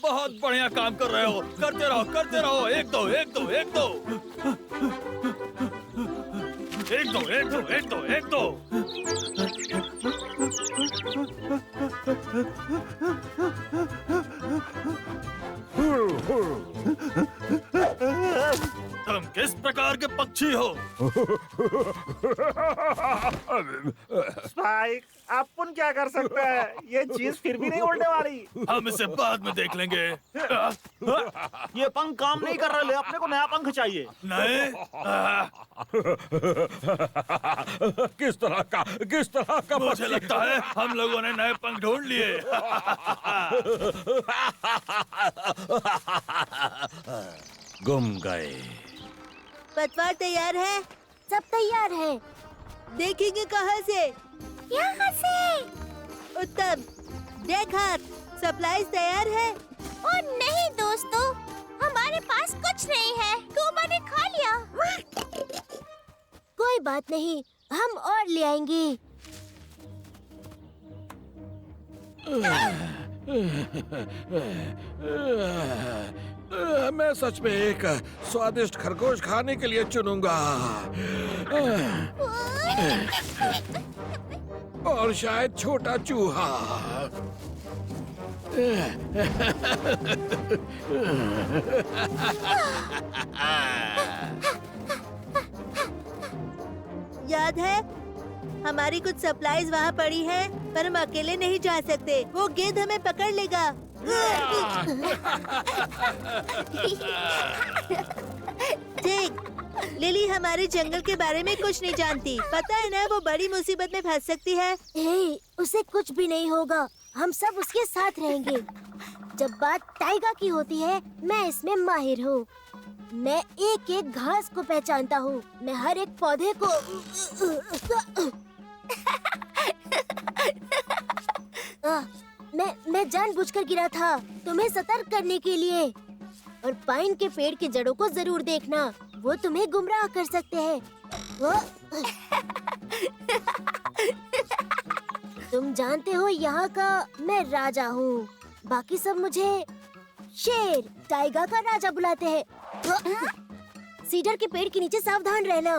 बहुत बढ़िया काम कर रहे हो। करते रहो, करते रहो। एक दो, एक दो, एक दो, एक दो, एक दो, एक दो, एक दो। तुम किस प्रकार के पक्षी हो? स्पाइक, अपन क्या कर सकते हैं? ये चीज फिर भी नहीं उड़ने वाली। हम इसे बाद में देख लेंगे। ये पंख काम नहीं कर रहे, अपने को नया पंख चाहिए। नहीं। किस तरह का मुझे लगता है हम लोगों ने नए पंख ढूंढ लिए। गुम गए। पतवार तैयार है? सब तैयार है। देखेंगे कहाँ से? यहाँ से। उत्तम। देख हाथ, सप्लाईज तैयार है? ओ नहीं दोस्तों, हमारे पास कुछ नहीं है। कोमा ने खा लिया। कोई बात नहीं, हम और ले आएंगे। मैं सच में एक स्वादिष्ट खरगोश खाने के लिए चुनूंगा। और शायद छोटा चूहा। याद है, हमारी कुछ सप्लाईज वहाँ पड़ी हैं, पर हम अकेले नहीं जा सकते। वो गेंद हमें पकड़ लेगा। ठीक, लिली हमारे जंगल के बारे में कुछ नहीं जानती। पता है ना, वो बड़ी मुसीबत में फंस सकती है। हे, उसे कुछ भी नहीं होगा। हम सब उसके साथ रहेंगे। जब बात टाइगर की होती है, मैं इसमें माहिर हूँ। मैं एक एक घास को पहचानता हूँ। मैं हर एक पौधे को मैं जानबूझकर गिरा था, तुम्हें सतर्क करने के लिए। और पाइन के पेड़ की जड़ों को जरूर देखना, वो तुम्हें गुमराह कर सकते हैं। तुम जानते हो यहाँ का मैं राजा हूँ। बाकी सब मुझे शेर, टाइगर का राजा बुलाते हैं। सीडर के पेड़ के नीचे सावधान रहना।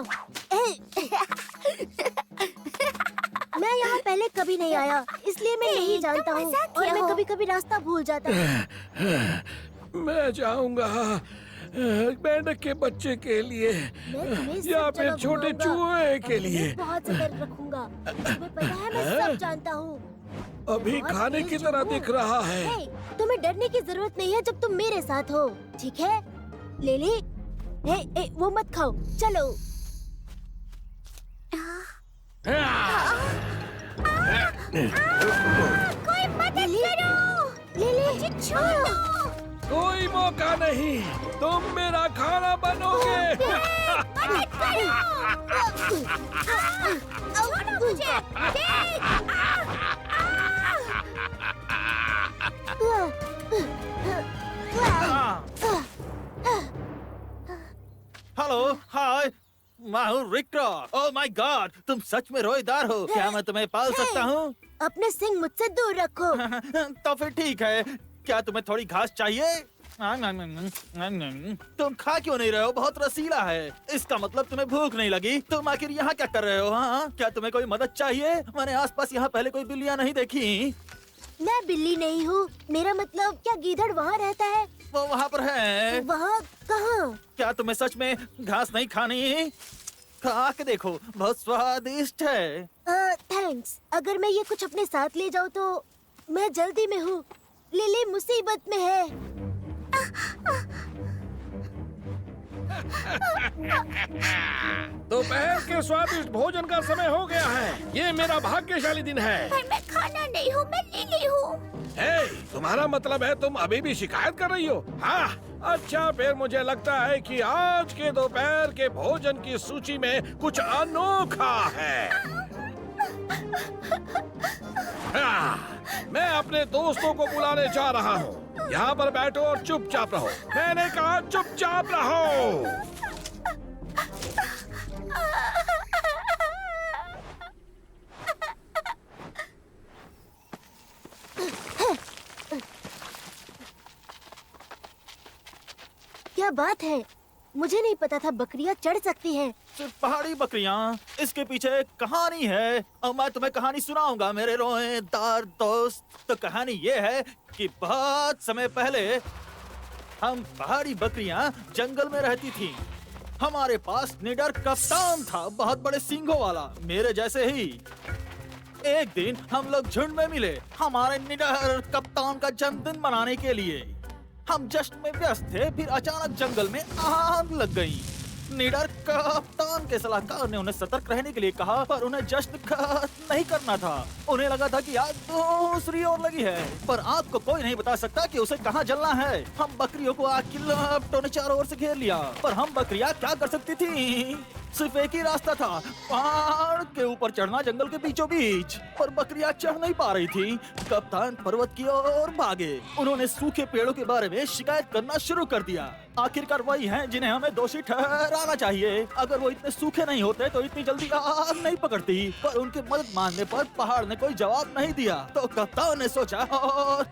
मैं यहाँ पहले कभी नहीं आया, इसलिए मैं नहीं जानता हूँ। और मैं कभी-कभी रास्ता भूल जाता हूँ। मैं जाऊंगा मेंढक के बच्चे के लिए या फिर छोटे चूहे के लिए। बहुत सतर्क रखूंगा। तुम्हें पता है, मैं सब जानता हूँ। अभी खाने की तरह दिख रहा है। तुम्हें डरने की जरूरत नहीं है जब तुम मेरे साथ हो, ठीक है? लिली, वो मत खाओ, चलो। कोई मदद करो! लिली, छोड़ो! कोई मौका नहीं, तुम मेरा खाना बनोगे। मदद करो! छोड़ो मुझे! हेलो, हाय, मैं हूँ रिक्टर। ओह माय गॉड, तुम सच में रोएदार हो। क्या मैं तुम्हें पाल सकता हूँ? अपने सिंग मुझसे दूर रखो। तो फिर ठीक है। क्या तुम्हें थोड़ी घास चाहिए? तुम खा क्यों नहीं रहे हो? बहुत रसीला है। इसका मतलब तुम्हें भूख नहीं लगी। तुम आखिर यहाँ क्या कर रहे हो? हाँ, क्या तुम्हें कोई मदद चाहिए? मैंने आसपास यहाँ पहले कोई बिल्लियाँ नहीं देखी। मैं बिल्ली नहीं हूँ। मेरा मतलब, क्या गीदड़ वहाँ रहता है? वो वहाँ पर है। वहाँ कहाँ? क्या तुम्हें सच में घास नहीं खानी? खा के देखो, बहुत स्वादिष्ट है। थैंक्स। अगर मैं ये कुछ अपने साथ ले जाऊँ तो मैं जल्दी में हूँ। लिली मुसीबत में है। दोपहर के स्वादिष्ट भोजन का समय हो गया है। ये मेरा भाग्यशाली दिन है। पर मैं खाना नहीं हूँ, मैं लिली हूँ। हे, तुम्हारा मतलब है तुम अभी भी शिकायत कर रही हो? हाँ, अच्छा, फिर मुझे लगता है कि आज के दोपहर के भोजन की सूची में कुछ अनोखा है। हाँ, मैं अपने दोस्तों को बुलाने जा रहा हूँ। यहाँ पर बैठो और चुपचाप रहो। मैंने कहा चुपचाप रहो। क्या बात है, मुझे नहीं पता था बकरियां चढ़ सकती हैं। सिर्फ पहाड़ी बकरियां, इसके पीछे एक कहानी है और मैं तुम्हें कहानी सुनाऊंगा मेरे रोएदार दोस्त। तो कहानी ये है कि बहुत समय पहले हम पहाड़ी बकरियां जंगल में रहती थी। हमारे पास निडर कप्तान था, बहुत बड़े सींगों वाला, मेरे जैसे ही। एक दिन हम लोग झुंड में मिले हमारे निडर कप्तान का जन्मदिन मनाने के लिए। हम जश्न में व्यस्त थे, फिर अचानक जंगल में आग लग गई। निडर कप्तान के सलाहकार ने उन्हें सतर्क रहने के लिए कहा, पर उन्हें जश्न नहीं करना था। उन्हें लगा था कि आग दूसरी ओर लगी है, पर आग को कोई नहीं बता सकता कि उसे कहाँ जलना है। हम बकरियों को आग की लपटों ने चारों ओर से घेर लिया, पर हम बकरियां क्या कर सकती थी? सिर्फ एक ही रास्ता था, पहाड़ के ऊपर चढ़ना जंगल के बीचों बीच। पर बकरियां चढ़ नहीं पा रही थी। कप्तान पर्वत की ओर भागे। उन्होंने सूखे पेड़ों के बारे में शिकायत करना शुरू कर दिया। आखिरकार वही हैं जिन्हें हमें दोषी ठहराना चाहिए। अगर वो इतने सूखे नहीं होते तो इतनी जल्दी आग नहीं पकड़ती। पर उनके मदद मांगने पर पहाड़ ने कोई जवाब नहीं दिया। तो कप्तान ने सोचा,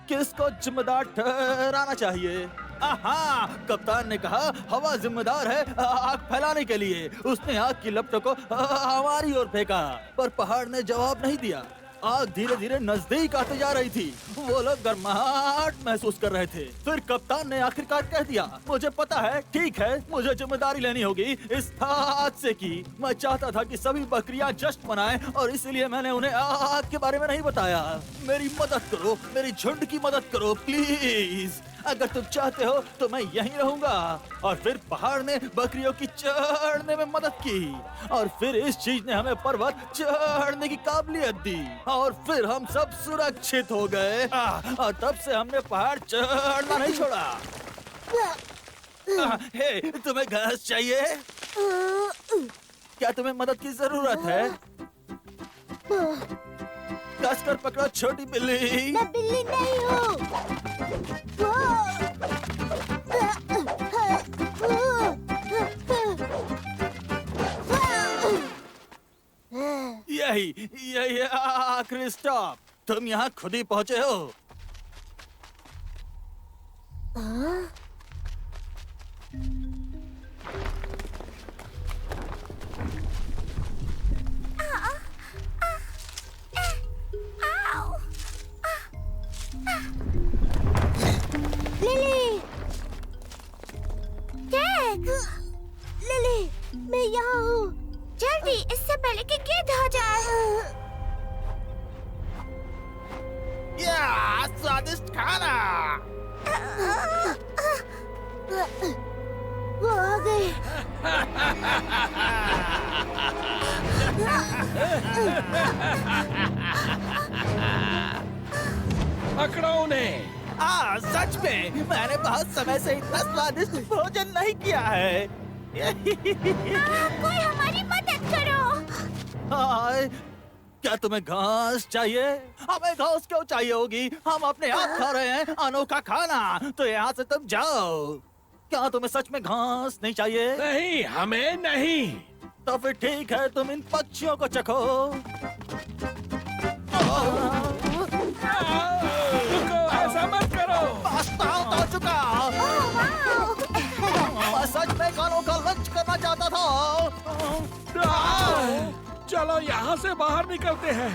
किसको जिम्मेदार ठहराना चाहिए? आहा, कप्तान ने कहा, हवा जिम्मेदार है आग फैलाने के लिए। उसने आग की लपटों को हमारी ओर फेंका, पर पहाड़ ने जवाब नहीं दिया। आग धीरे धीरे नजदीक आते जा रही थी। वो लोग गर्माहट महसूस कर रहे थे। फिर कप्तान ने आखिरकार कह दिया, मुझे पता है, ठीक है, मुझे जिम्मेदारी लेनी होगी इस हादसे की। मैं चाहता था कि सभी बकरियां जश्न मनाएं और इसलिए मैंने उन्हें आग के बारे में नहीं बताया। मेरी मदद करो, मेरी झुंड की मदद करो प्लीज। अगर तुम चाहते हो तो मैं यहीं रहूंगा। और फिर पहाड़ ने बकरियों की चढ़ने में मदद की, और फिर इस चीज ने हमें पर्वत चढ़ने की काबिलियत दी, और फिर हम सब सुरक्षित हो गए। और तब से हमने पहाड़ चढ़ना नहीं छोड़ा। हे, तुम्हें घास चाहिए? क्या तुम्हें मदद की जरूरत है? कसकर पकड़ो छोटी बिल्ली। मैं बिल्ली नहीं हूँ। यही आखिरी स्टॉप। तुम यहाँ खुद ही पहुँचे हो। लिली, टैग, लिली, मैं यहाँ हूँ। जल्दी, इससे पहले कि गिद्ध आ जाए। या स्वादिष्ट खाना। वो आ गए। पकड़ो उन्हें। सच में मैंने बहुत समय से इतना स्वादिष्ट भोजन नहीं किया है। कोई हमारी मदद करो। हाय, क्या तुम्हें घास चाहिए? हमें घास क्यों चाहिए होगी? हम अपने आप खा रहे हैं अनोखा खाना। तो यहाँ से तुम जाओ। क्या तुम्हें सच में घास नहीं चाहिए? नहीं, हमें नहीं। तो फिर ठीक है, तुम इन पक्षियों को चखो। रुको, ऐसा मत करो। पास्ता हो चुका। मैं सच में कानों का लंच करना चाहता था। चलो यहाँ से बाहर निकलते हैं।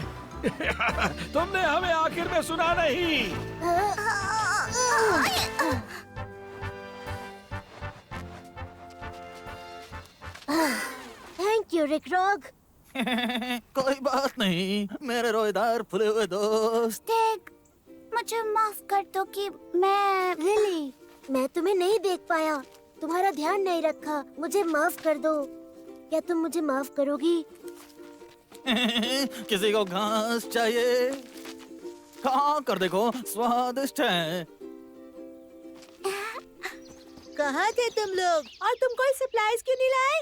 तुमने हमें आखिर में सुना नहीं। थैंक यू रिकरॉग। कोई बात नहीं मेरे रोएदार फुले हुए दोस्त। टैग, मुझे माफ कर दो कि मैं लिली, मैं तुम्हें नहीं देख पाया, तुम्हारा ध्यान नहीं रखा। मुझे माफ कर दो। क्या तुम मुझे माफ करोगी? किसी को घास चाहिए? खा कर देखो, स्वादिष्ट है। कहाँ थे तुम लोग? और तुम कोई सप्लाईज क्यों नहीं लाए?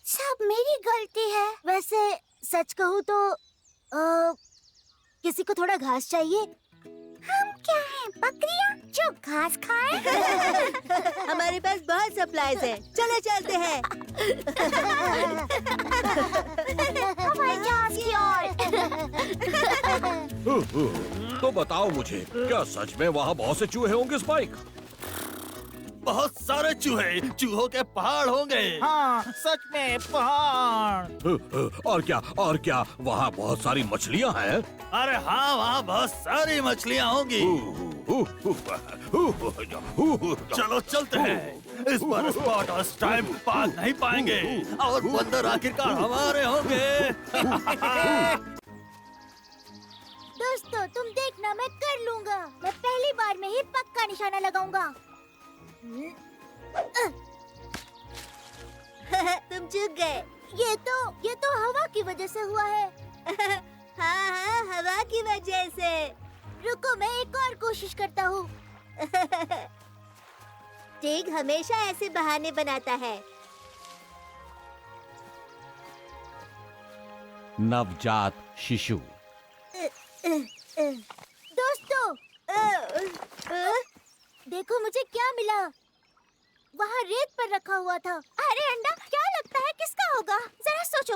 सब मेरी गलती है। वैसे सच कहूँ तो किसी को थोड़ा घास चाहिए। हम क्या हैं, बकरियाँ जो घास खाएं? हमारे पास बहुत सप्लाईज है, चलो चलते हैं। हमारे जहाज की ओर। तो बताओ मुझे, क्या सच में वहाँ बहुत से चूहे होंगे स्पाइक? बहुत सारे चूहे, चूहों के पहाड़ होंगे। हाँ सच में पहाड़। और क्या वहाँ बहुत सारी मछलियाँ हैं? अरे हाँ, वहाँ बहुत सारी मछलियाँ होंगी। चलो चलते हैं। इस बार स्पॉट और स्ट्राइप बात नहीं पाएंगे और बंदर आखिरकार हमारे होंगे। दोस्तों तुम देखना, मैं कर लूँगा। मैं पहली बार में ही पक्का निशाना लगाऊंगा। तुम चूक गए। ये तो हवा की वजह से हुआ है। हाँ हाँ, हवा की वजह से। रुको, मैं एक और कोशिश करता हूँ। टिग हमेशा ऐसे बहाने बनाता है। नवजात शिशु। दोस्तों देखो मुझे क्या मिला। वहाँ रेत पर रखा हुआ था। अरे अंडा, क्या लगता है किसका होगा? जरा सोचो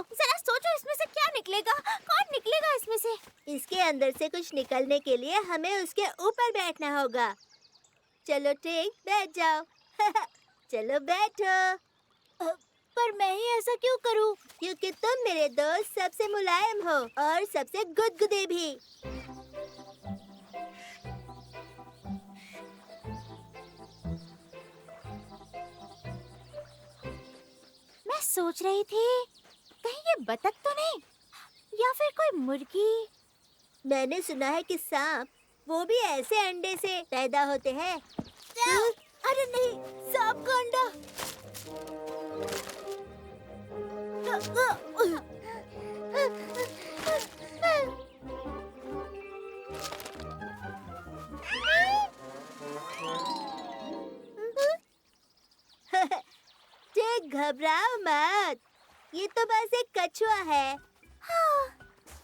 इसमें से क्या निकलेगा? कौन निकलेगा इसमें से? इसके अंदर से कुछ निकलने के लिए हमें उसके ऊपर बैठना होगा। चलो टिग, बैठ जाओ। चलो बैठो। पर मैं ही ऐसा क्यों करूं? क्योंकि तुम मेरे दोस्त सबसे मुलायम हो और सबसे गुदगुदे भी। मैं सोच रही थी कहीं ये बतख तो नहीं, या फिर कोई मुर्गी। मैंने सुना है कि सांप, वो भी ऐसे अंडे से पैदा होते हैं। अरे नहीं, सांप का अंडा। टिग, घबराओ मत, ये तो बस एक कछुआ है। हाँ,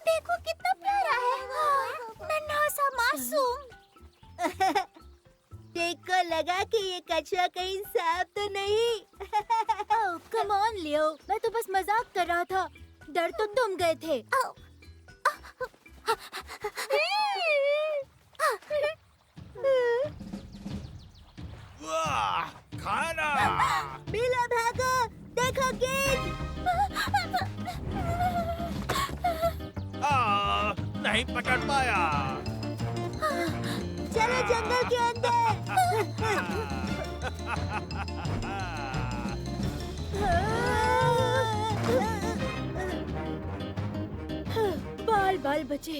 देखो कितना प्यारा है। हाँ, नन्हा सा मासूम। टिग को लगा कि ये कछुआ कहीं सांप तो नहीं। ओह कम ऑन लियो, मैं तो बस मजाक कर रहा था। डर तो तुम गए थे। वाह, खाना। बिला भागो, देखो गेंद। नहीं पकड़ पाया। चलो जंगल के अंदर। बाल बाल बचे।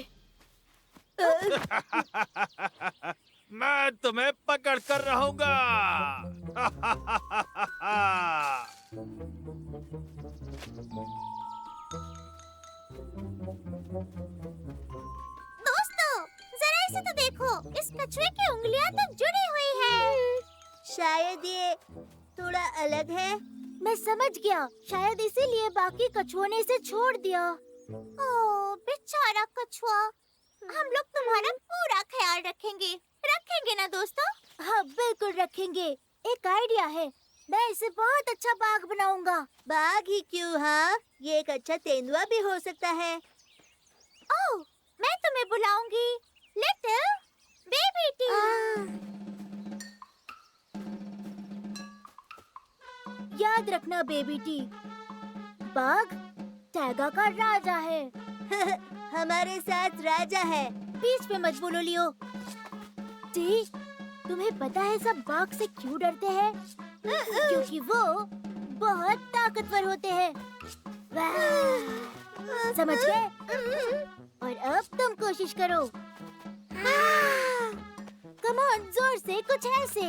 मैं तुम्हें पकड़ कर रहूंगा। दोस्तों जरा इसे तो देखो, इस कछुए की उंगलियां तो जुड़ी हुई है। शायद ये थोड़ा अलग है। मैं समझ गया, शायद इसीलिए बाकी कछुओं ने इसे छोड़ दिया। ओह बेचारा कछुआ। हम लोग तुम्हारा पूरा ख्याल रखेंगे। रखेंगे ना दोस्तों? हाँ बिल्कुल रखेंगे। एक आइडिया है, मैं इसे बहुत अच्छा बाघ बनाऊंगा। बाघ ही क्यों? हाँ, ये एक अच्छा तेंदुआ भी हो सकता है। ओह, मैं तुम्हें बुलाऊंगी लिटिल बेबी टी। याद रखना बेबी टी, बाघ टाइगर का राजा है। हमारे साथ राजा है। बीच में मत बोलो लियो। टी, तुम्हें पता है सब बाघ से क्यों डरते हैं? क्योंकि वो बहुत ताकतवर होते हैं। समझ गए? और अब तुम कोशिश करो। कम ऑन, जोर से, कुछ ऐसे।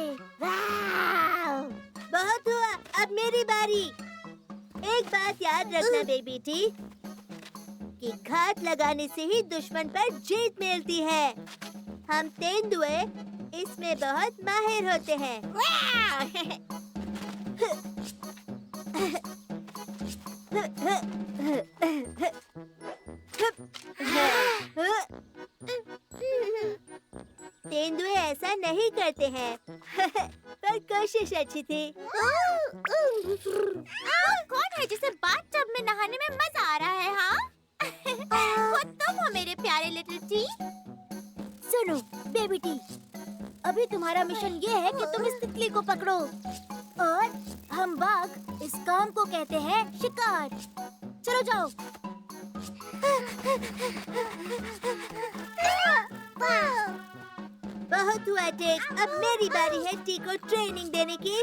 बहुत हुआ, अब मेरी बारी। एक बात याद रखना बेबी टी, कि घात लगाने से ही दुश्मन पर जीत मिलती है। हम तेंदुए इसमें बहुत माहिर होते हैं। तेंदुए ऐसा नहीं करते हैं। पर कोशिश अच्छी थी। कौन है जिसे बाथटब में नहाने में मजा आ रहा है? हाँ वो तुम हो मेरे प्यारे लिटिल टी। सुनो बेबी टी, अभी तुम्हारा मिशन ये है कि तुम इस तितली को पकड़ो और हम बाघ इस काम को कहते हैं शिकार। चलो जाओ। बहुत हुआ टिक, अब मेरी बारी है टी को ट्रेनिंग देने की।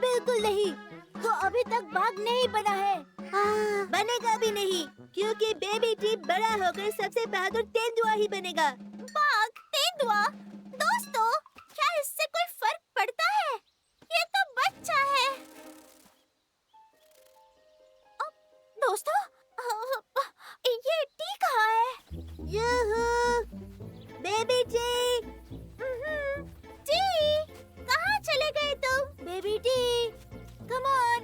बिल्कुल नहीं, वो अभी तक बाघ नहीं बना है। बनेगा भी नहीं, क्योंकि बेबी टी बड़ा होकर सबसे बहादुर तेंदुआ ही बनेगा। बाघ, तेंदुआ, दोस्तों, क्या इससे कोई फर्क पड़ता है? ये तो बच्चा है। दोस्तों, ये टी कहाँ है? यूहू, बेबी टी। टी, कहाँ चले गए तुम? बेबी टी, कम ऑन,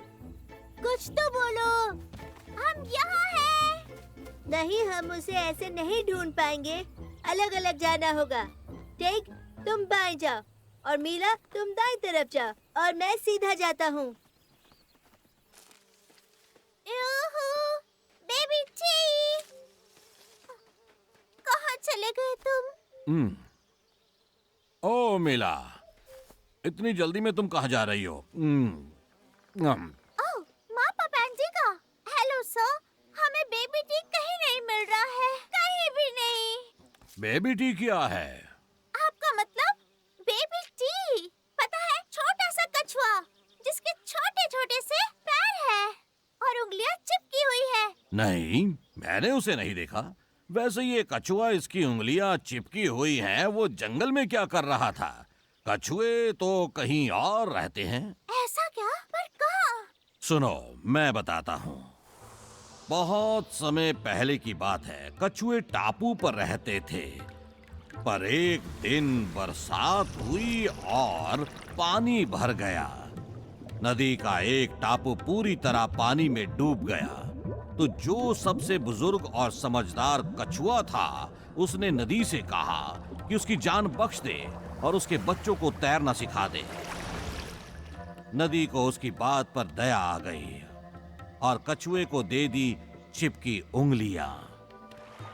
कुछ तो बोलो। हम यहाँ हैं। नहीं, हम उसे ऐसे नहीं ढूंढ पाएंगे, अलग अलग जाना होगा। टिक, तुम बाएं जाओ और मीला तुम दाएं तरफ जाओ और मैं सीधा जाता हूँ। बेबी टी, कहाँ चले गए तुम? ओ मिला, इतनी जल्दी में तुम कहाँ जा रही हो? ओह, मापा पैंटी का। हेलो सर, हमें बेबी टी कहीं नहीं मिल रहा है, कहीं भी नहीं। बेबी टी क्या है? आपका मतलब बेबी टी? पता है, छोटा सा कछुआ जिसके छोटे छोटे से पैर है और उंगलियां चिपकी हुई है। नहीं, मैंने उसे नहीं देखा। वैसे ये कछुआ, इसकी उंगलियां चिपकी हुई हैं, वो जंगल में क्या कर रहा था? कछुए तो कहीं और रहते हैं। ऐसा क्या? पर कहाँ? सुनो, मैं बताता हूँ। बहुत समय पहले की बात है, कछुए टापू पर रहते थे। पर एक दिन बरसात हुई और पानी भर गया। नदी का एक टापू पूरी तरह पानी में डूब गया। तो जो सबसे बुजुर्ग और समझदार कछुआ था, उसने नदी से कहा कि उसकी जान बख्श दे और उसके बच्चों को तैरना सिखा दे। नदी को उसकी बात पर दया आ गई और कछुए को दे दी चिपकी उंगलियां।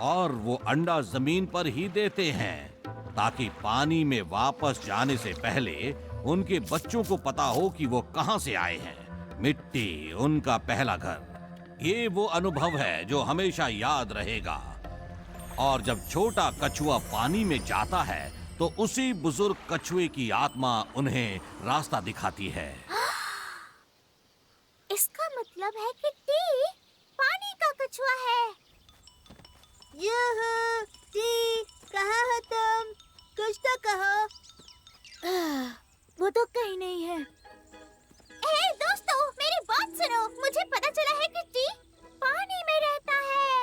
और वो अंडा जमीन पर ही देते हैं ताकि पानी में वापस जाने से पहले उनके बच्चों को पता हो कि वो कहां से आए हैं। मिट्टी, उनका पहला घर। ये वो अनुभव है जो हमेशा याद रहेगा। और जब छोटा कछुआ पानी में जाता है तो उसी बुजुर्ग कछुए की आत्मा उन्हें रास्ता दिखाती है। इसका मतलब है कि टी पानी का कछुआ है। यूहू, टी, कहाँ हो तुम? कुछ तो कहो। वो तो कहीं नहीं है। हे दोस्तों, मेरी बात सुनो। मुझे पता चला है कि टी पानी में रहता है।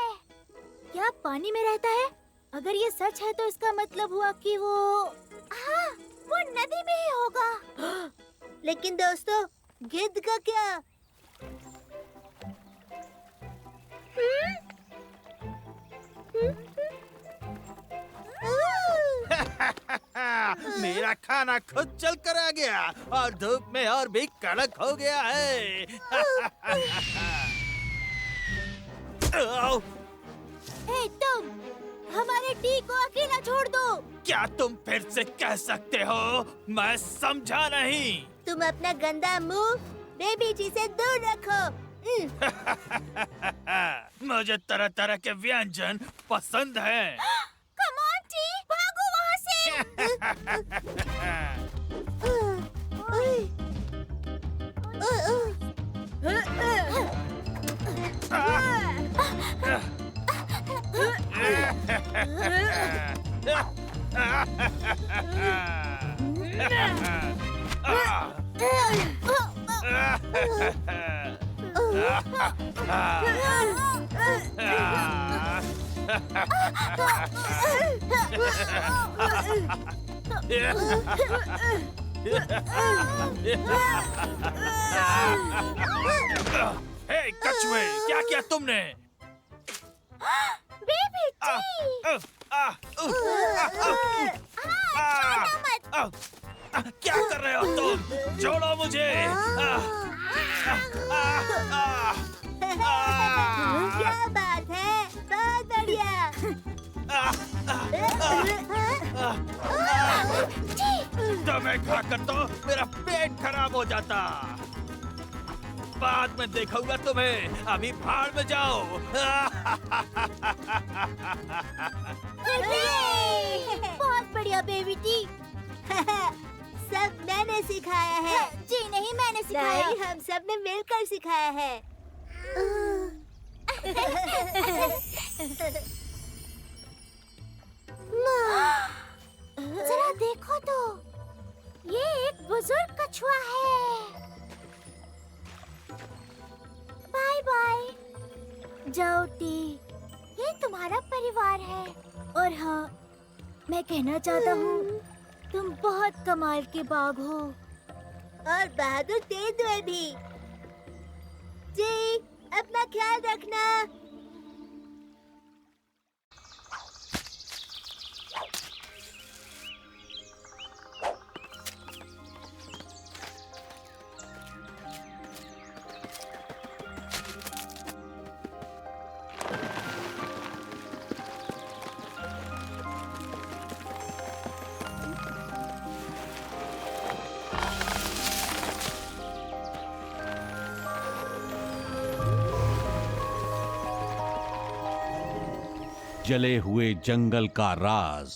क्या पानी में रहता है? अगर ये सच है तो इसका मतलब हुआ कि वो नदी में ही होगा। लेकिन दोस्तों, गिद्ध का क्या? मेरा खाना खुद चल कर आ गया और धूप में और भी कड़क हो गया है। हे तुम, हमारे टी को अकेला छोड़ दो। क्या तुम फिर से कह सकते हो? मैं समझा नहीं। तुम अपना गंदा मुंह बेबी टी से दूर रखो। मुझे तरह तरह के व्यंजन पसंद हैं। कम ऑन टी, भागो वहाँ से। हे कछुए, क्या किया तुमने? बेबी टी, क्या कर रहे हो तुम? छोड़ो मुझे। क्या बात है, बहुत बढ़िया। टी, समय खाकर तो मेरा पेट खराब हो जाता। बाद में देखूंगा तुम्हें, अभी भाड़ में जाओ। बहुत बढ़िया बेबी टी। सब मैंने सिखाया है। जी नहीं, मैंने सिखाया। नहीं, हम सब ने मिलकर सिखाया है। जरा देखो तो, ये एक बुजुर्ग कछुआ है। Bye bye. जाओ टी, ये तुम्हारा परिवार है। और हाँ, मैं कहना चाहता हूँ, तुम बहुत कमाल के बाघ हो। और बहादुर तेंदुए भी। जी, अपना ख्याल रखना। जले हुए जंगल का राज।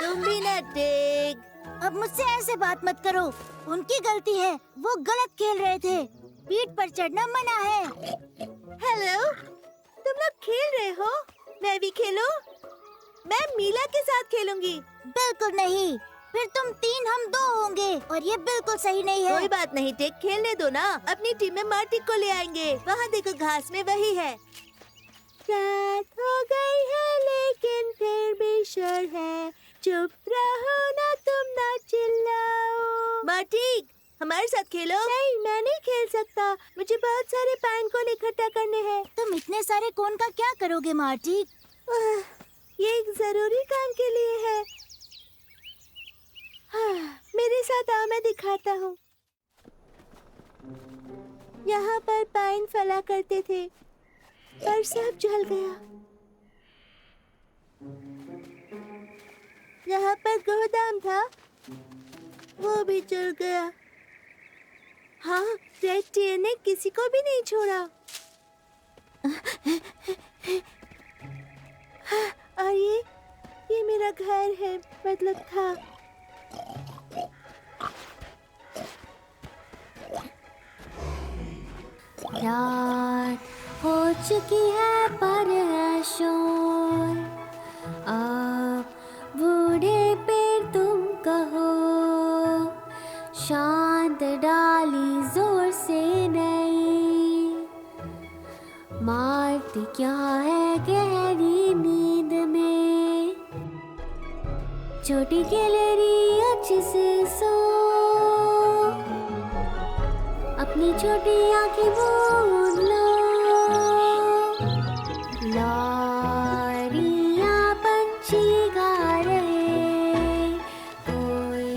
तुम भी ना टिग। अब मुझसे ऐसे बात मत करो, उनकी गलती है, वो गलत खेल रहे थे। पीठ पर चढ़ना मना है। हेलो, तुम लोग खेल रहे हो? मैं भी खेलूं? मैं मीला के साथ खेलूंगी। बिल्कुल नहीं, फिर तुम 3 हम 2 होंगे और ये बिल्कुल सही नहीं है। कोई बात नहीं टिग, खेलने दो ना। अपनी टीम में मार्टिक को ले आएंगे। वहाँ देखो, घास में वही है। रात हो गई है लेकिन फिर भी शोर है। चुप रहो ना, तुम ना चिल्लाओ। मार्टिक, हमारे साथ खेलो। नहीं, मैं नहीं खेल सकता। मुझे बहुत सारे पाइन कोन इकट्ठा करने हैं। तुम इतने सारे कोन का क्या करोगे मार्टिक? ये एक जरूरी काम के लिए है। मेरे साथ आओ, मैं दिखाता हूँ। यहाँ पर पाइन फला करते थे, पर सब जल गया। यहाँ पर गोदाम था, वो भी जल गया। हाँ, रेड टीयर ने किसी को भी नहीं छोड़ा। और ये मेरा घर है, मतलब था। रात हो चुकी है पर है शोर। अब बूढ़े पेड़ तुम कहो, शांत डाली जोर से नहीं। मारती क्या है गहरी नींद में, छोटी गैलरी अच्छे से सो। अपनी छोटी आंखें मूंद लो। लौरियां पंछी गा रहे, कोई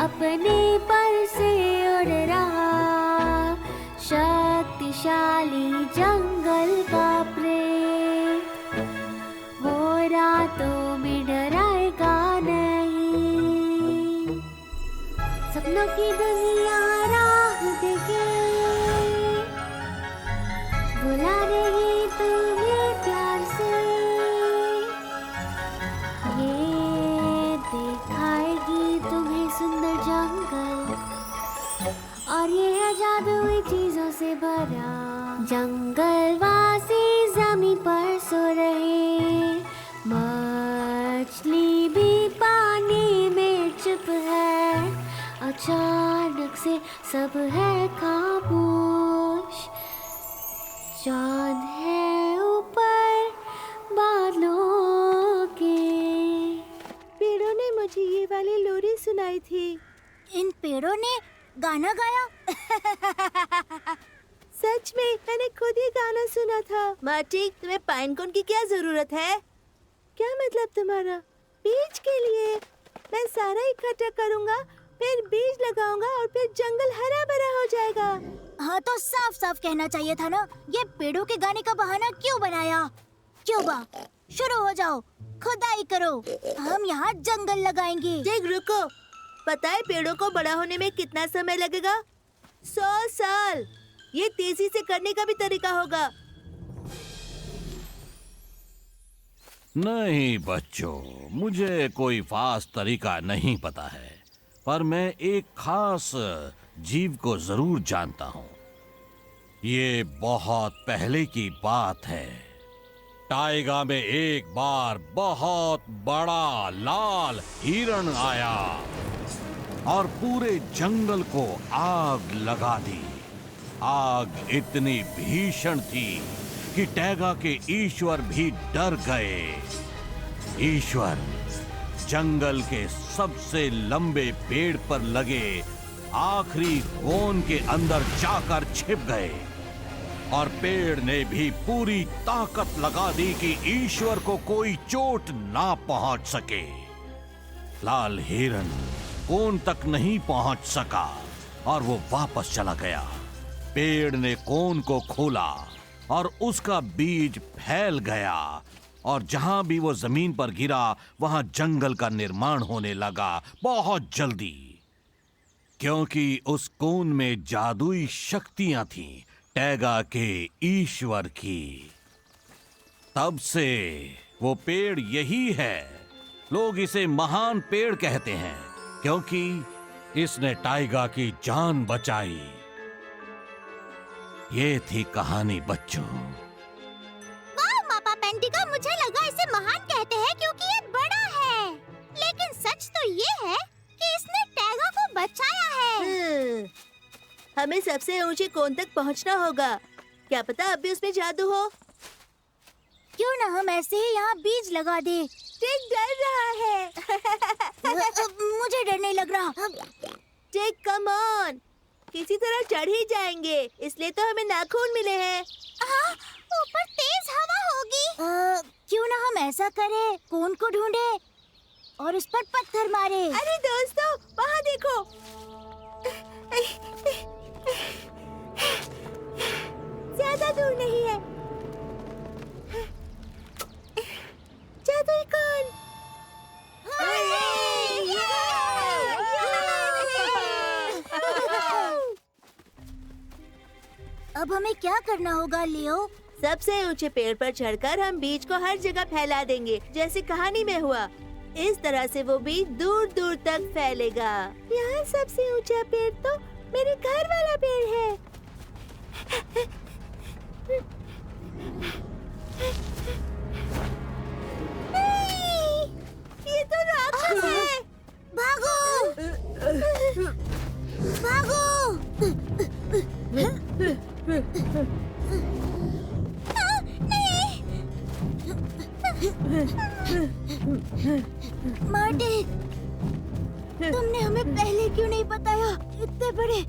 अपने पर से उड़ रहा। शक्तिशाली जंगल का प्रेम, वो रातों में डराएगा नहीं। सपनों की दुनिया राह देखे, बुला रही तुम्हें प्यार से। ये दिखाएगी तुम्हें सुंदर जंगल, और ये है जादुई चीजों से भरा। जंगलवासी जमीन पर सो रहे, मछली भी पानी में चुप है। अचानक से सब है खामोश, चांद है ऊपर बादलों के। पेड़ों ने मुझे ये वाली लोरी सुनाई थी। इन पेड़ों ने गाना गाया? सच में, मैंने खुद ही गाना सुना था। मार्टिक, तुम्हें पाइन कोन की क्या जरूरत है? क्या मतलब तुम्हारा? बीज के लिए मैं सारा इकट्ठा करूंगा फिर बीज लगाऊंगा और फिर जंगल हरा भरा हो जाएगा। हाँ तो साफ साफ कहना चाहिए था ना, ये पेड़ों के गाने का बहाना क्यों बनाया? क्यों बा? शुरू हो जाओ, खुदाई करो, हम यहाँ जंगल लगाएंगे। जैक रुको, पता है पेड़ों को बड़ा होने में कितना समय लगेगा? 100 साल। ये तेजी से करने का भी तरीका होगा। नहीं बच्चों, मुझे कोई फास्ट तरीका नहीं पता है, पर मैं एक खास जीव को जरूर जानता हूँ। ये बहुत पहले की बात है। टाइगा में एक बार बहुत बड़ा लाल हिरण आया और पूरे जंगल को आग लगा दी। आग इतनी भीषण थी कि टैगा के ईश्वर भी डर गए। ईश्वर जंगल के सबसे लंबे पेड़ पर लगे आखिरी कोन के अंदर जाकर छिप गए और पेड़ ने भी पूरी ताकत लगा दी कि ईश्वर को कोई चोट ना पहुंच सके। लाल हिरण कोन तक नहीं पहुंच सका और वो वापस चला गया। पेड़ ने कोन को खोला और उसका बीज फैल गया और जहां भी वो जमीन पर गिरा वहां जंगल का निर्माण होने लगा बहुत जल्दी, क्योंकि उस कोन में जादुई शक्तियां थीं टैगा के ईश्वर की। तब से वो पेड़ यही है। लोग इसे महान पेड़ कहते हैं क्योंकि इसने टाइगा की जान बचाई। ये थी कहानी बच्चों। वाह मापा पेंटिका, मुझे लगा इसे महान कहते हैं क्योंकि ये बड़ा है, लेकिन सच तो ये है कि इसने टैगा को बचाया है। हमें सबसे ऊंचे कोन तक पहुंचना होगा। क्या पता अब भी उसमें जादू हो। क्यों ना हम ऐसे ही यहाँ बीज लगा दे। जैक डर रहा है। मुझे डर नहीं लग रहा। जैक कम ऑन, किसी तरह चढ़ ही जाएंगे, इसलिए तो हमें नाखून मिले हैं। हाँ, ऊपर तेज हवा होगी। क्यों ना हम ऐसा करें, कोन को ढूंढे और उस पर पत्थर मारे। अरे दोस्तों, वहाँ देखो। ज्यादा दूर नहीं है। जादुई कोन। अब हमें क्या करना होगा लियो? सबसे ऊंचे पेड़ पर चढ़कर हम बीज को हर जगह फैला देंगे, जैसे कहानी में हुआ। इस तरह से वो बीज दूर दूर तक फैलेगा। यहाँ सबसे ऊंचा पेड़ तो मेरे घर वाला पेड़ है। नहीं, ये तो राक्षस है। भागो! भागो! नहीं! मार्टिन, तुमने हमें पहले क्यों नहीं बताया? इतने बड़े।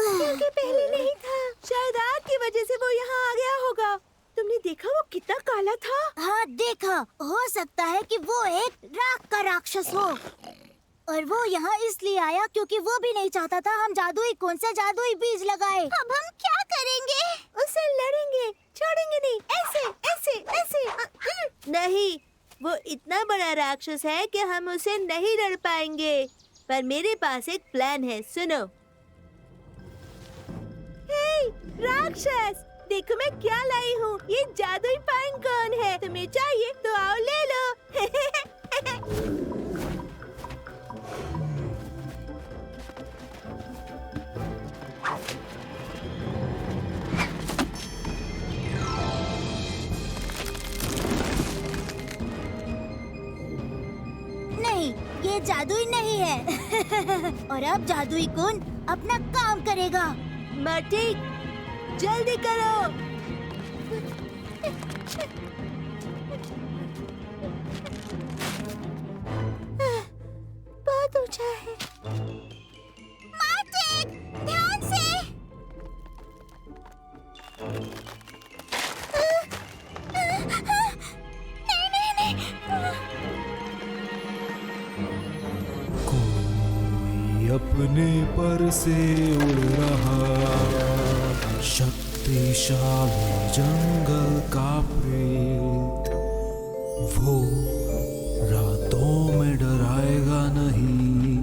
क्योंकि पहले नहीं था। शायद आग की वजह से वो यहाँ आ गया होगा। तुमने देखा वो कितना काला था? हाँ देखा। हो सकता है कि वो एक राख का राक्षस हो और वो यहाँ इसलिए आया क्योंकि वो भी नहीं चाहता था हम जादुई कोन से जादुई बीज लगाए। अब हम क्या करेंगे? उससे लड़ेंगे, छोड़ेंगे नहीं। ऐसे ऐसे ऐसे। नहीं, वो इतना बड़ा राक्षस है कि हम उसे नहीं लड़ पाएंगे। पर मेरे पास एक प्लान है, सुनो। हे राक्षस, देखो मैं क्या लाई हूँ। ये जादुई पाइन कोन है। तुम्हें चाहिए तो आओ ले लो। नहीं, ये जादुई नहीं है। और अब जादुई कोन अपना काम करेगा। मर्टी, जल्दी करो। बहुत ऊंचा है। मार्टिन, ध्यान से। नहीं। अपने पर से उड़ रहा, शक्तिशाली जंगल का प्रेत, वो रातों में डराएगा नहीं,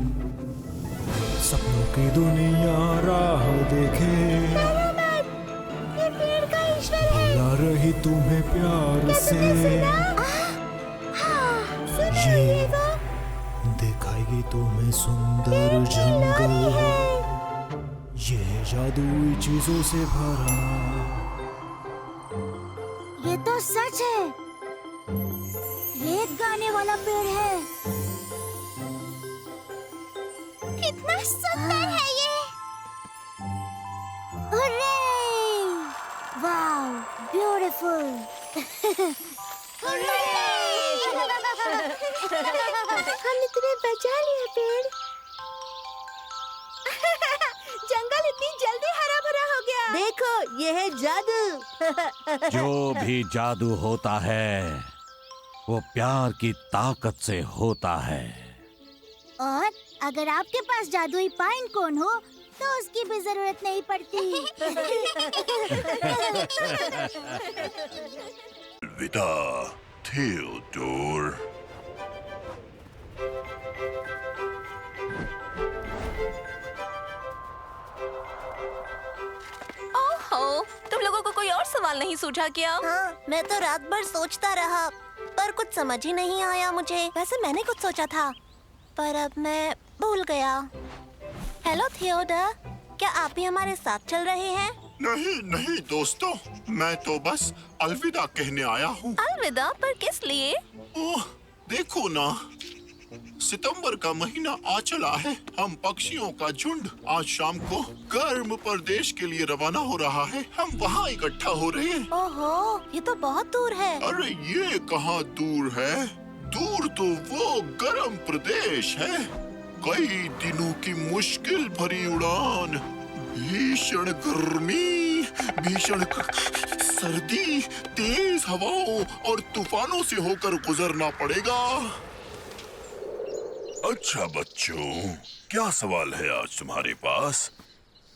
सपनों की दुनिया राह देखे, ये पेड़ का ईश्वर है। बुला रही तुम्हें प्यार से, ये दिखाएगी तुम्हें सुंदर जंगल, ये है जादुई चीजों से भरा। ये तो सच है, ये एक गाने वाला पेड़ है। कितना सुंदर है ये। हुर्रे! वाव, ब्यूटीफुल। हमने तुम्हें बचा लिया पेड़। जंगल इतनी जल्दी हरा भरा हो गया। देखो, ये है जादू। जो भी जादू होता है वो प्यार की ताकत से होता है। और अगर आपके पास जादुई पाइन कोन हो तो उसकी भी जरूरत नहीं पड़ती। अलविदा थियोडोर। ओहो, तुम लोगों को कोई और सवाल नहीं सूझा क्या? हाँ, मैं तो रात भर सोचता रहा, पर कुछ समझ ही नहीं आया मुझे। वैसे मैंने कुछ सोचा था, पर अब मैं भूल गया। हेलो थियोडोर, क्या आप भी हमारे साथ चल रहे हैं? नहीं नहीं दोस्तों, मैं तो बस अलविदा कहने आया हूँ। अलविदा? पर किस लिए? ओह, देखो ना, सितंबर का महीना आ चला है। हम पक्षियों का झुंड आज शाम को गर्म प्रदेश के लिए रवाना हो रहा है। हम वहाँ इकट्ठा हो रहे हैं। ओहो, ये तो बहुत दूर है। अरे ये कहाँ दूर है? दूर तो वो गर्म प्रदेश है। कई दिनों की मुश्किल भरी उड़ान, भीषण गर्मी, भीषण सर्दी, तेज हवाओं और तूफानों से होकर गुजरना पड़ेगा। अच्छा बच्चों, क्या सवाल है आज तुम्हारे पास?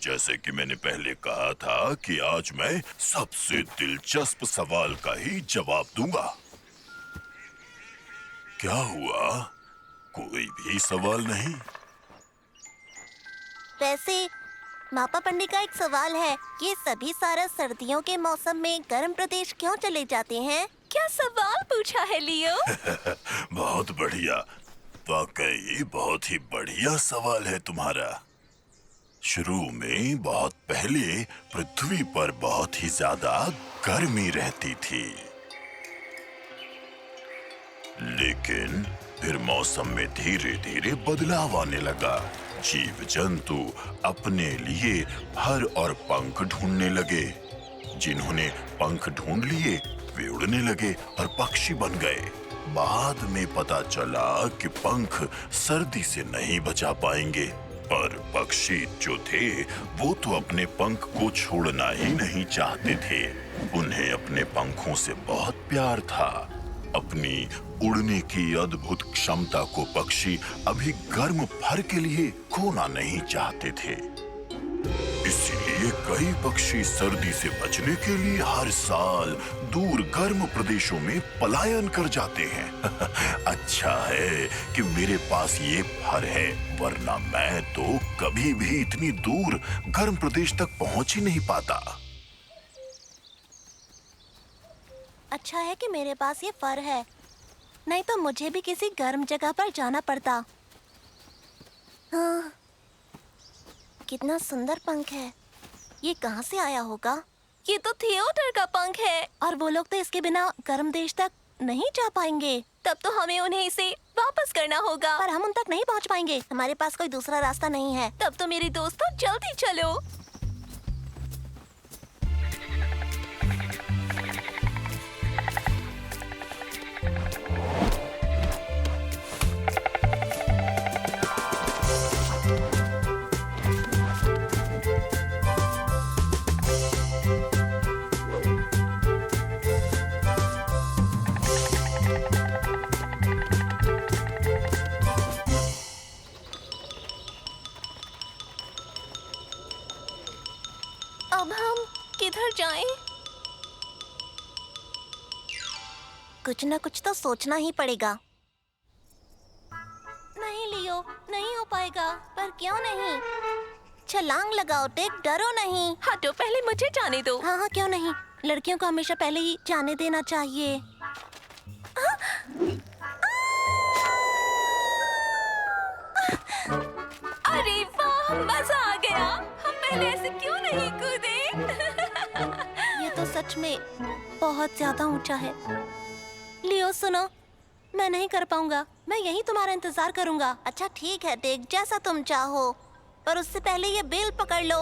जैसे कि मैंने पहले कहा था कि आज मैं सबसे दिलचस्प सवाल का ही जवाब दूंगा। क्या हुआ? कोई भी सवाल नहीं? वैसे मापा पंडित का एक सवाल है, ये सभी सारा सर्दियों के मौसम में गर्म प्रदेश क्यों चले जाते हैं? क्या सवाल पूछा है लियो? बहुत बढ़िया, वाकई बहुत ही बढ़िया सवाल है तुम्हारा। शुरू में बहुत पहले पृथ्वी पर बहुत ही ज्यादा गर्मी रहती थी, लेकिन फिर मौसम में धीरे धीरे बदलाव आने लगा। जीव जंतु अपने लिए फर और पंख ढूंढने लगे। जिन्होंने पंख ढूंढ लिए वे उड़ने लगे और पक्षी बन गए। बाद में पता चला कि पंख सर्दी से नहीं बचा पाएंगे, पर पक्षी जो थे वो तो अपने पंख को छोड़ना ही नहीं चाहते थे। उन्हें अपने पंखों से बहुत प्यार था। अपनी उड़ने की अद्भुत क्षमता को पक्षी अभी गर्म फर के लिए खोना नहीं चाहते थे। इसलिए कई पक्षी सर्दी से बचने के लिए हर साल दूर गर्म प्रदेशों में पलायन कर जाते हैं। अच्छा है कि मेरे पास ये फर है, वरना मैं तो कभी भी इतनी दूर गर्म प्रदेश तक पहुंच ही नहीं पाता। अच्छा है कि मेरे पास ये फर है, नहीं तो मुझे भी किसी गर्म जगह पर जाना पड़ता। हाँ, कितना सुंदर पंख है। ये कहाँ से आया होगा? ये तो थियोडोर का पंख है। और वो लोग तो इसके बिना गर्म देश तक नहीं जा पाएंगे। तब तो हमें उन्हें इसे वापस करना होगा। पर हम उन तक नहीं पहुँच पाएंगे, हमारे पास कोई दूसरा रास्ता नहीं है। तब तो मेरे दोस्तों जल्दी चलो। किधर जाएं? कुछ ना कुछ तो सोचना ही पड़ेगा। नहीं लियो, नहीं हो पाएगा। पर क्यों नहीं? छलांग लगाओ टेक, डरो नहीं। हटो, पहले मुझे जाने दो। हाँ हाँ, क्यों नहीं। लड़कियों को हमेशा पहले ही जाने देना चाहिए। अरे वाह, मजा आ गया। हम पहले ऐसे क्यों नहीं कूदे? ये तो सच में बहुत ज्यादा ऊंचा है। लियो सुनो, मैं नहीं कर पाऊंगा। मैं यहीं तुम्हारा इंतजार करूंगा। अच्छा ठीक है टेक, जैसा तुम चाहो। पर उससे पहले ये बेल पकड़ लो।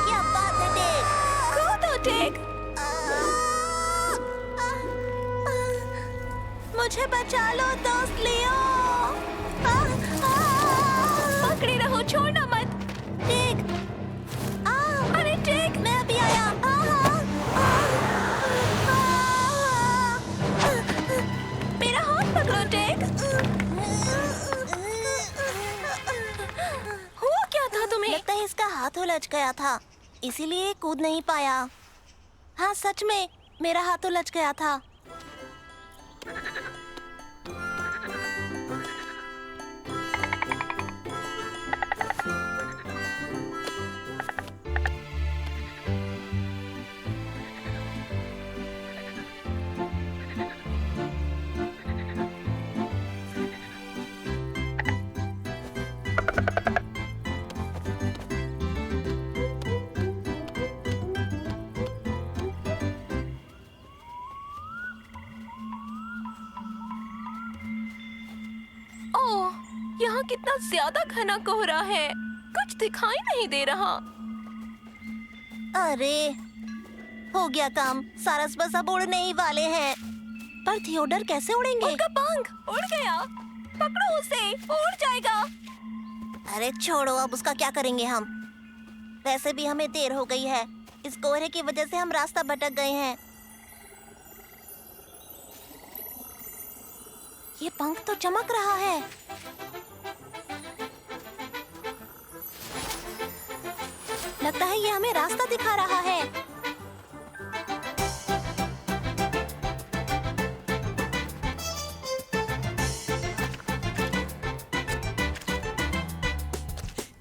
क्या बात है टेक? कूदो टेक। मुझे बचा लो दोस्त लियो। पकड़े रहो, छोड़ना मत। टेक, अरे टेक, मैं अभी आया। मेरा हाथ पकड़ो टेक। हुआ क्या था तुम्हें? लगता है इसका हाथ उलझ गया था, इसीलिए कूद नहीं पाया। हाँ सच में, मेरा हाथ उलझ गया था। ओह, यहाँ कितना ज्यादा घना कोहरा है, कुछ दिखाई नहीं दे रहा। अरे हो गया काम, सारस बस अब उड़ने ही वाले हैं। पर थियोडर कैसे उड़ेंगे? उनका पंख उड़ गया, पकड़ो उसे, उड़ जाएगा। अरे छोड़ो, अब उसका क्या करेंगे हम? वैसे भी हमें देर हो गई है, इस कोहरे की वजह से हम रास्ता भटक गए हैं। ये पंख तो चमक रहा है। लगता है ये हमें रास्ता दिखा रहा है।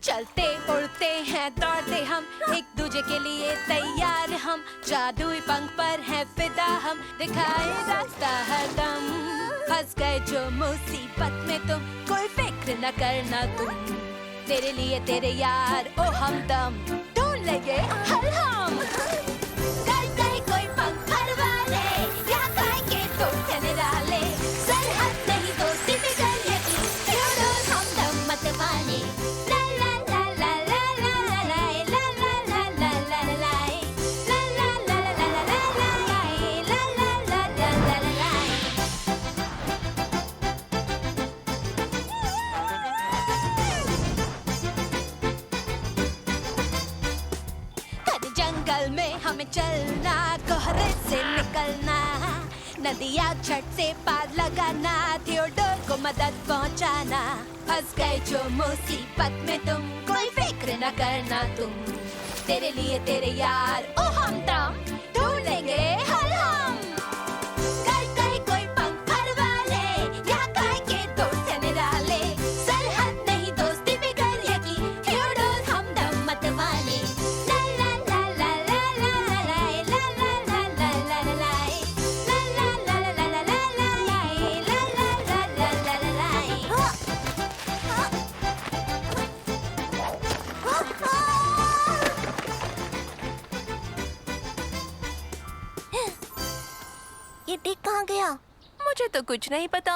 चलते उड़ते हैं, दौड़ते हम, एक दूजे के लिए तैयार हम। जादुई पंख पर है फिदा हम, दिखाए रास्ता हरदम। फंस गए जो मुसीबत में तुम, कोई फिक्र न करना तुम। तेरे लिए तेरे यार ओ हमदम, ढूंढ लेंगे हर हम। कर गए कोई पंख परवा ले, या खाएंगे तो निराले। सरहद नहीं दोस्ती में कर यकीन, क्यों हमदम मत माने। हमें चलना, कोहरे से निकलना, नदियाँ छठ से पार लगाना, थियोडोर को मदद पहुँचाना। फंस गए जो मुसीबत में तुम, कोई फिक्र न करना तुम। तेरे लिए तेरे यार ओ हमदम, ढूंढ लेंगे हर हम। कर गए कोई पंख परवा ले, या खाएंगे दोस्त निराले। सरहद नहीं दोस्ती में कर यकीन, थियोडोर हमदम मत माने। ये टिक कहाँ गया? मुझे तो कुछ नहीं पता।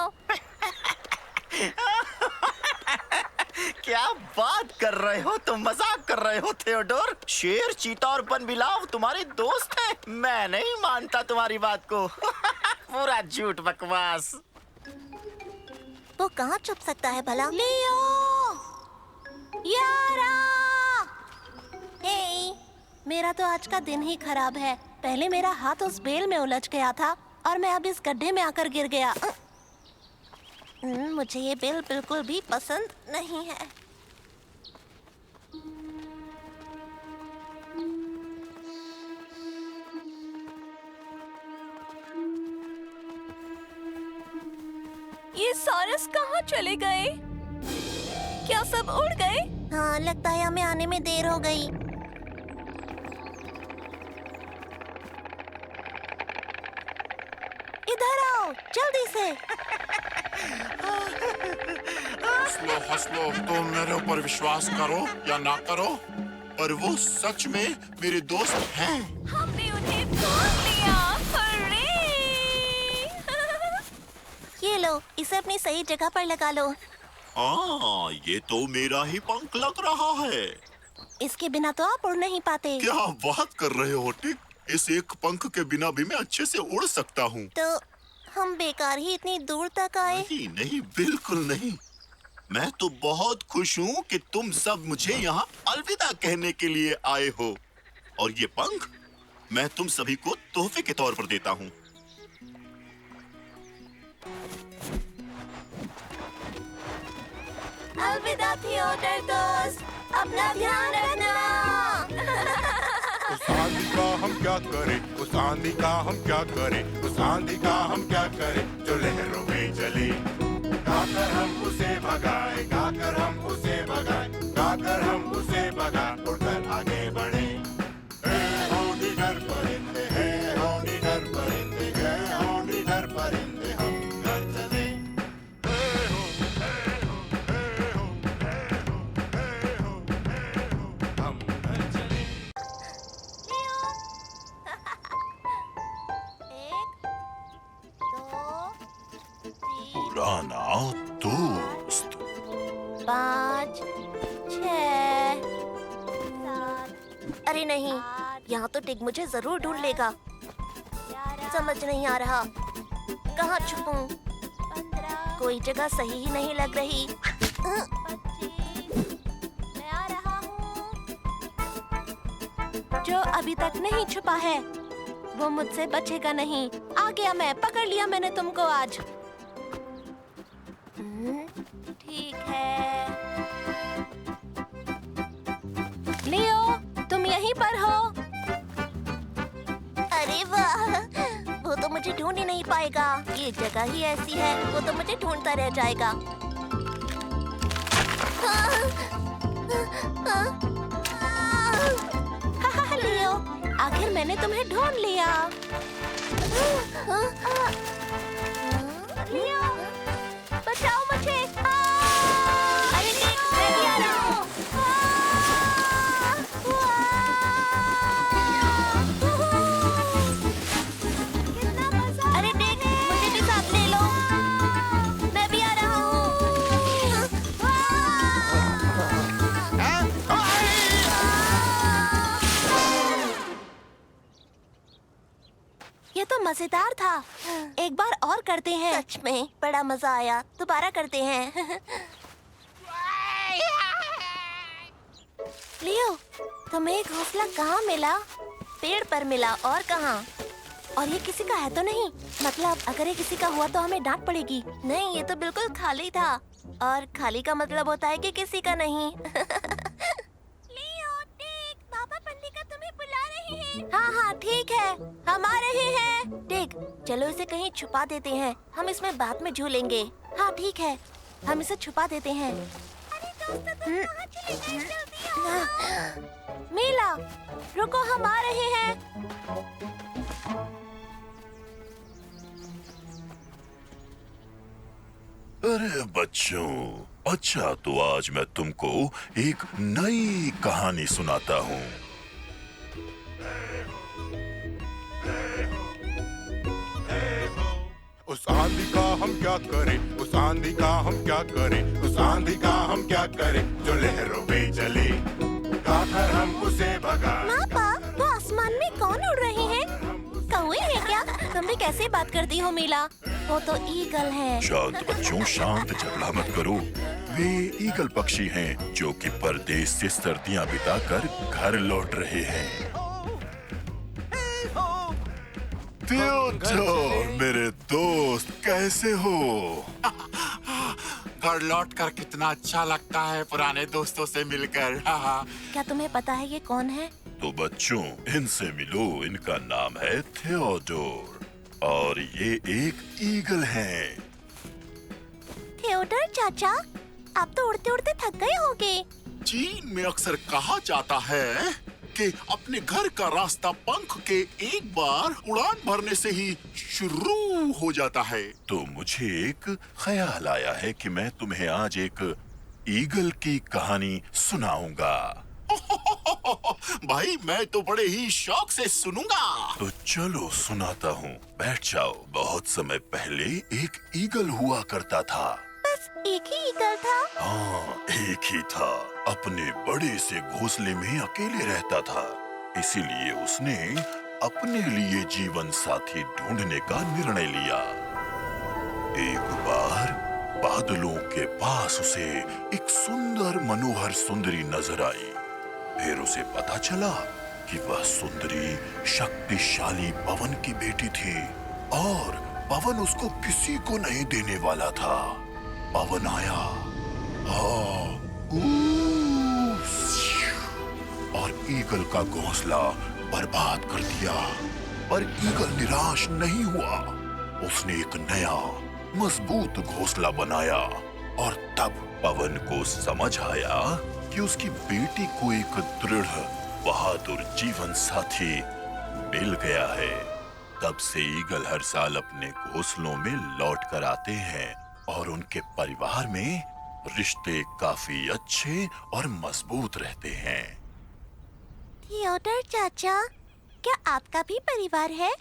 क्या बात कर रहे हो तुम? मजाक कर रहे हो थियोडोर? शेर, चीता और बनबिलाव तुम्हारे दोस्त हैं? मैं नहीं मानता तुम्हारी बात को। पूरा झूठ बकवास। वो कहाँ छुप सकता है भला? लियो, यारा। हे, मेरा तो आज का दिन ही खराब है। पहले मेरा हाथ उस बेल में उलझ गया था और मैं अब इस गड्ढे में आकर गिर गया। मुझे ये बेल बिल्कुल भी पसंद नहीं है। ये सॉरस कहाँ चले गए? क्या सब उड़ गए? हाँ, लगता है हमें आने में देर हो गई। इधर आओ, जल्दी से। हंसलो, तुम मेरे ऊपर विश्वास करो या ना करो, पर वो सच में मेरे दोस्त हैं। हमने उन्हें ढूंढ लिया। हर्रे! ये लो, इसे अपनी सही जगह पर लगा लो। हाँ, ये तो मेरा ही पंख लग रहा है। इसके बिना तो आप उड़ नहीं पाते। क्या बात कर रहे हो टिक? इस एक पंख के बिना भी मैं अच्छे से उड़ सकता हूँ। तो हम बेकार ही इतनी दूर तक आए। नहीं, बिल्कुल नहीं। मैं तो बहुत खुश हूँ कि तुम सब मुझे यहाँ अलविदा कहने के लिए आए हो, और ये पंख मैं तुम सभी को तोहफे के तौर पर देता हूँ। अलविदा थिएटर दोस्त, अपना ध्यान रखना। उस आंधी का हम क्या करें, उस आंधी का हम क्या करें, उस आंधी का हम क्या करें जो लहरों में चले। गाकर हम उसे भगाए, गाकर हम उसे भगाए, गाकर हम उसे भगाए, उड़कर आगे बढ़े। हे हो निडर परिंदे, हे हो निडर परिंदे, हे हो निडर परिंदे, हम घर चले। हे हो, हे हो, हे हो, हे हो, हे हो, हे हो, हम घर चले। पुराना दोस्त। 5, 6, 7। अरे नहीं, यहाँ तो टिक मुझे जरूर ढूंढ लेगा। समझ नहीं आ रहा कहाँ छुपूं। कोई जगह सही ही नहीं लग रही। मैं आ रहा हूँ। जो अभी तक नहीं छुपा है वो मुझसे बचेगा नहीं। आ गया मैं, पकड़ लिया मैंने तुमको आज। ठीक है। लियो, तुम यहीं पर हो? अरे वाह, वो तो मुझे ढूंढ ही नहीं पाएगा। ये जगह ही ऐसी है, वो तो मुझे ढूंढता रह जाएगा। लियो, आखिर मैंने तुम्हें ढूंढ लिया। लियो, बचाओ मुझे। अरे टिक, मैं भी आ रहा हूँ। कितना मजा। अरे टिक, मुझे भी साथ ले लो। मैं भी आ रहा हूँ। ये तो मजेदार था। एक बार और करते हैं। सच में बड़ा मजा आया। दोबारा करते हैं। लियो, तुम्हें एक घोंसला कहाँ मिला? पेड़ पर मिला, और कहाँ? और ये किसी का है तो नहीं? मतलब अगर ये किसी का हुआ तो हमें डांट पड़ेगी। नहीं, ये तो बिल्कुल खाली था, और खाली का मतलब होता है कि किसी का नहीं। लियो, टिक, पापा पंडिका तुम्हें बुला रहे हैं। हाँ हाँ ठीक है, हम आ रहे हैं। टिक, चलो इसे कहीं छुपा देते हैं, हम इसमें बाद में झूलेंगे। हाँ ठीक है, हम इसे छुपा देते हैं। अरे दोस्तों, तुम कहाँ चले गए? जल्दी आओ। मीला, रुको, हम आ रहे हैं। अरे बच्चों, अच्छा तो आज मैं तुमको एक नई कहानी सुनाता हूँ। उस आंधी का हम क्या करें, उस आंधी का हम क्या करें, उस आंधी का हम क्या करें जो लहरों में चले। गाकर हम उसे भगाए। पापा, वो आसमान में कौन उड़ रहे हैं? कौवे हैं क्या? तुम भी कैसे बात करती हो मीला? वो तो ईगल है। शांत बच्चों, शांत, झगड़ा मत करो। वे ईगल पक्षी हैं जो कि परदेश से सर्दियां बिताकर घर लौट रहे हैं। थियोडोर, मेरे दोस्त, कैसे हो? घर लौट कर कितना अच्छा लगता है पुराने दोस्तों से मिलकर। क्या तुम्हें पता है ये कौन है? तो बच्चों, इनसे मिलो। इनका नाम है थियोडोर और ये एक ईगल हैं। थियोडर चाचा, आप तो उड़ते उड़ते थक गए होंगे। चीन में अक्सर कहा जाता है कि अपने घर का रास्ता पंख के एक बार उड़ान भरने से ही शुरू हो जाता है। तो मुझे एक ख्याल आया है कि मैं तुम्हें आज एक ईगल की कहानी सुनाऊंगा। भाई मैं तो बड़े ही शौक से सुनूंगा। तो चलो सुनाता हूँ, बैठ जाओ। बहुत समय पहले एक ईगल हुआ करता था। बस एक ही ईगल था? हाँ, एक ही था। अपने बड़े से घोंसले में अकेले रहता था, इसीलिए उसने अपने लिए जीवन साथी ढूंढने का निर्णय लिया। एक बार बादलों के पास उसे एक सुंदर मनोहर सुंदरी नजर आई। फिर उसे पता चला कि वह सुंदरी शक्तिशाली पवन की बेटी थी और पवन उसको किसी को नहीं देने वाला था। पवन आया और ईगल का घोंसला बर्बाद कर दिया। पर ईगल निराश नहीं हुआ। उसने एक नया मजबूत घोंसला बनाया और तब पवन को समझ आया कि उसकी बेटी को एक दृढ़ बहादुर जीवन साथी मिल गया है। तब से ईगल हर साल अपने घोंसलों में लौट कर आते हैं और उनके परिवार में रिश्ते काफी अच्छे और मजबूत रहते हैं। थियोडर चाचा, क्या आपका भी परिवार है?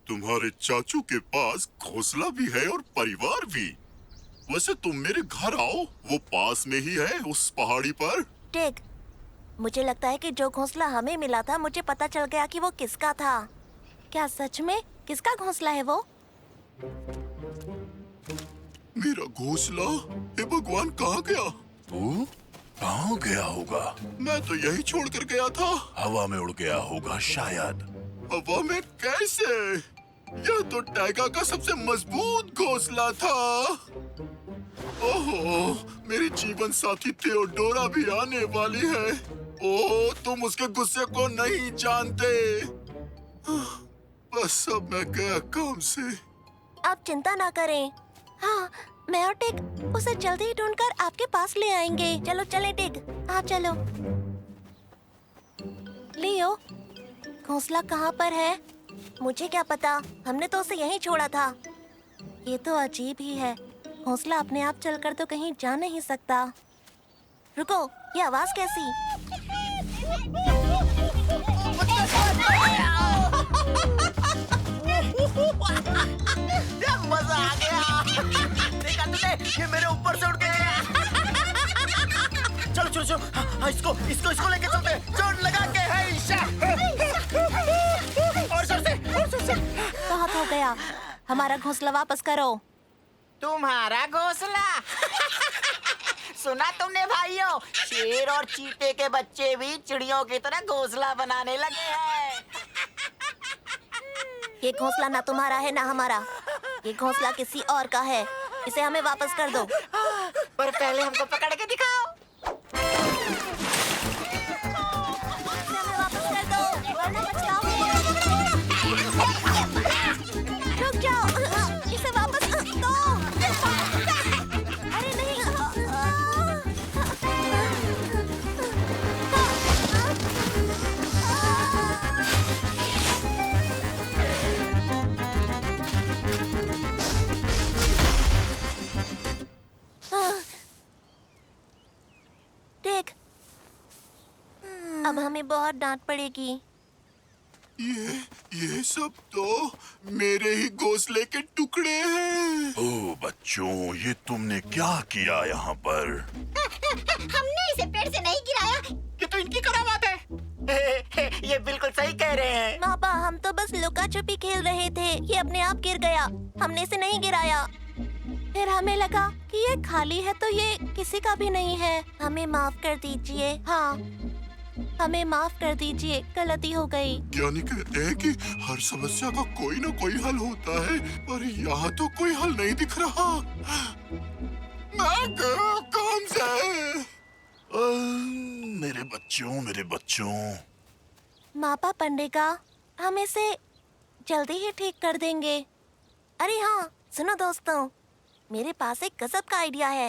तुम्हारे चाचू के पास घोंसला भी है और परिवार भी। वैसे तुम मेरे घर आओ, वो पास में ही है उस पहाड़ी पर। टिग, मुझे लगता है कि जो घोंसला हमें मिला था, मुझे पता चल गया कि वो किसका था। क्या सच में? किसका घोंसला है वो? मेरा घोंसला? हे भगवान, कहाँ गया? वो कहाँ गया होगा? मैं तो यही छोड़कर गया था। हवा में उड़ गया होगा शायद। हवा में कैसे? यह तो टाइगर का सबसे मजबूत घोंसला था। ओहो, मेरी जीवन साथी थियोडोरा भी आने वाली है। ओह, तुम उसके गुस्से को नहीं जानते। बस अब मैं गया काम से। आप चिंता ना करें। हाँ, मैं और टिग उसे जल्दी ही ढूंढकर आपके पास ले आएंगे। चलो चले टिग, हाँ चलो। लियो, घोंसला कहाँ पर है? मुझे क्या पता, हमने तो उसे यहीं छोड़ा था। ये तो अजीब ही है, घोंसला अपने आप चलकर तो कहीं जा नहीं सकता। रुको, ये आवाज कैसी? मजा आ गया। देखा तुमने? ये मेरे ऊपर से उड़ के गया। चलो चलो चलो, हाँ, इसको लेके चलते हैं। जोर लगा के है और जोर से। बहुत हो गया, हमारा घोंसला वापस करो। तुम्हारा घोंसला? सुना तुमने भाइयों, शेर और चीते के बच्चे भी चिड़ियों की तरह घोंसला बनाने लगे हैं। ये घोंसला ना तुम्हारा है ना हमारा, ये घोंसला किसी और का है। इसे हमें वापस कर दो। पर पहले हमको पकड़ के दिखाओ। इसे हमें वापस कर दो, वरना पछताओगे। रुक जाओ, इसे वापस दो। अरे नहीं। देख, अब हमें बहुत डांट पड़ेगी। ये सब तो मेरे ही घोंसले के टुकड़े हैं। ओ बच्चों, ये तुमने क्या किया यहाँ पर? हमने इसे पेड़ से नहीं गिराया। ये तो इनकी करामात है। ये बिल्कुल सही कह रहे हैं। पापा, हम तो बस लुका छुपी खेल रहे थे। ये अपने आप गिर गया, हमने इसे नहीं गिराया। फिर हमें लगा कि ये खाली है तो ये किसी का भी नहीं है। हमें माफ कर दीजिए। हाँ, हमें माफ कर दीजिए, गलती हो गई। ज्ञानी कहते हैं कि हर समस्या का कोई ना कोई हल होता है, पर यहाँ तो कोई हल नहीं दिख रहा। मैं गया काम से। मेरे बच्चों। मापा पंडेगा, हम इसे जल्दी ही ठीक कर देंगे। अरे हाँ, सुनो दोस्तों, मेरे पास एक गजब का आइडिया है।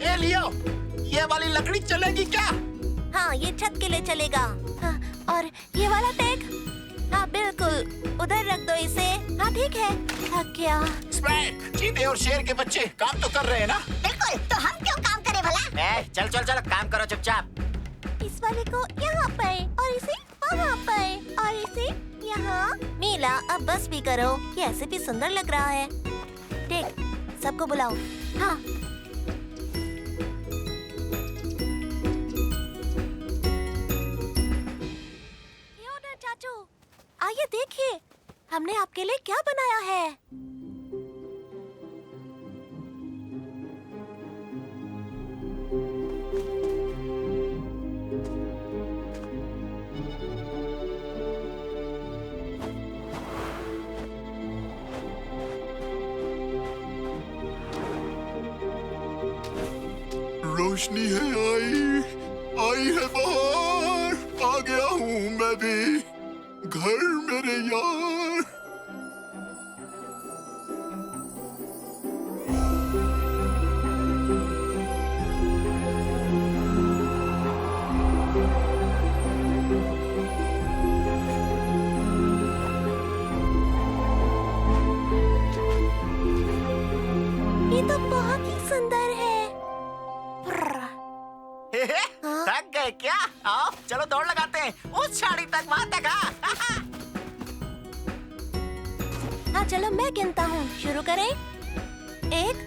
ए लियो, ये वाली लकड़ी चलेगी क्या? हाँ, ये छत के लिए चलेगा। हाँ, और ये वाला टैग? हाँ बिल्कुल, उधर रख दो इसे। हाँ ठीक है। थक गया। स्पैक, चीते और शेर के बच्चे काम तो कर रहे हैं ना? बिल्कुल, तो हम क्यों काम करें भला? चल चल चल, काम करो चुपचाप। इस वाले को यहाँ पर और इसे वहाँ पर और इसे यहाँ। मीला, अब बस भी करो, ये ऐसे भी सुंदर लग रहा है। ठीक, सबको बुलाओ। हाँ। योना चाचू, आइए देखिए, हमने आपके लिए क्या बनाया है। रोशनी है आई है बाहर, आ गया हूँ मैं भी घर मेरे यार। ये तो बहुत ही सुंदर है। थक गए क्या? आओ चलो दौड़ लगाते हैं, उस साड़ी तक, वहाँ तक। हाँ चलो, मैं गिनता हूँ, शुरू करें। 1